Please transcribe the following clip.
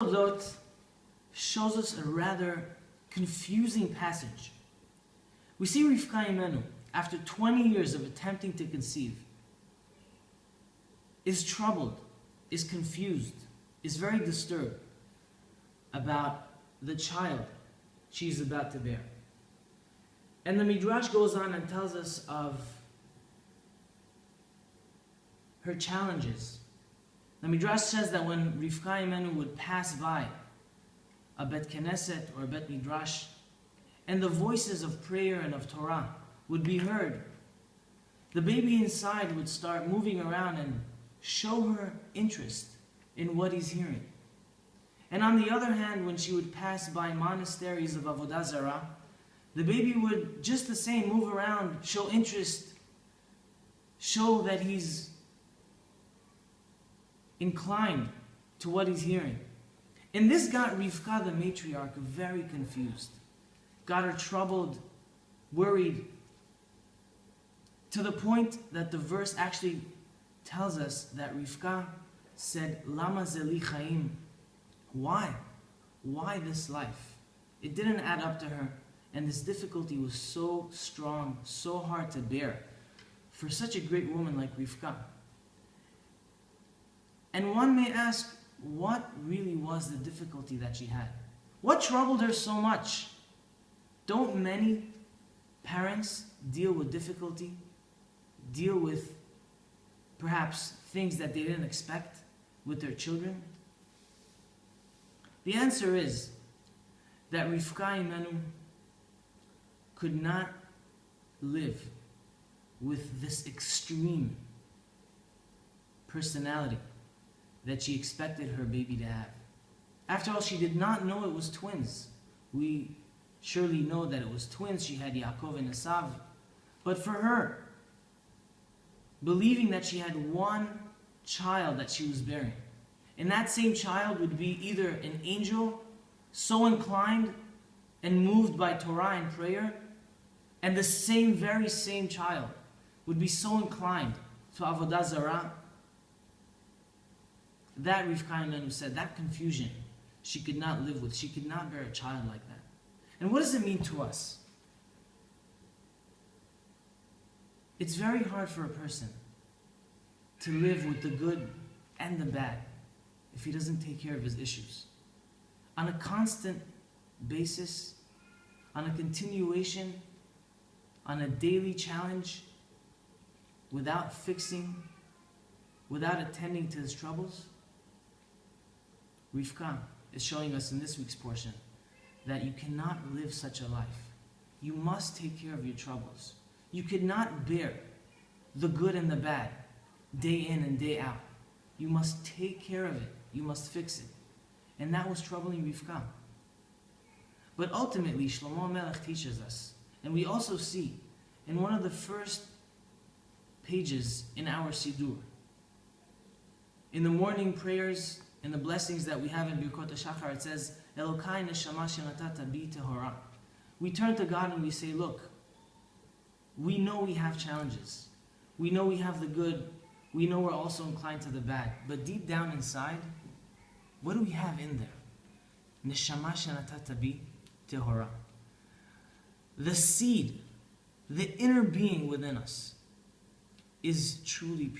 Toldot shows us a rather confusing passage. We see Rivka Imenu, after 20 years of attempting to conceive, is troubled, is confused, is very disturbed about the child she is about to bear. And the Midrash goes on and tells us of her challenges. The Midrash says that when Rivka Imenu would pass by a Bet Knesset or a Bet Midrash, and the voices of prayer and of Torah would be heard, the baby inside would start moving around and show her interest in what he's hearing. And on the other hand, when she would pass by monasteries of Avodah Zarah, the baby would just the same move around, show interest, show that he's inclined to what he's hearing. And this got Rivka, the matriarch, very confused. Got her troubled, worried, to the point that the verse actually tells us that Rivka said, Lama zeli chaim? Why? Why this life? It didn't add up to her, and this difficulty was so strong, so hard to bear for such a great woman like Rivka. And one may ask, what really was the difficulty that she had? What troubled her so much? Don't many parents deal with difficulty, deal with perhaps things that they didn't expect with their children? The answer is that Rivka Imenu could not live with this extreme personality that she expected her baby to have. After all, she did not know it was twins. We surely know that it was twins. She had Yaakov and Esav. But for her, believing that she had one child that she was bearing, and that same child would be either an angel, so inclined and moved by Torah and prayer, and the very same child would be so inclined to Avodah Zarah, that Rivka Imenu said, that confusion she could not live with. She could not bear a child like that. And what does it mean to us? It's very hard for a person to live with the good and the bad if he doesn't take care of his issues. On a constant basis, on a continuation, on a daily challenge, without fixing, without attending to his troubles, Rivka is showing us in this week's portion that you cannot live such a life. You must take care of your troubles. You cannot bear the good and the bad day in and day out. You must take care of it. You must fix it. And that was troubling Rivka. But ultimately, Shlomo Melech teaches us, and we also see in one of the first pages in our Siddur, in the morning prayers and the blessings that we have in Birkot HaShachar, it says, Elokai neshama shenatata bi tehora. We turn to God and we say, look, we know we have challenges. We know we have the good. We know we're also inclined to the bad. But deep down inside, what do we have in there? Neshama shenatata bi tehora. The seed, the inner being within us is truly pure.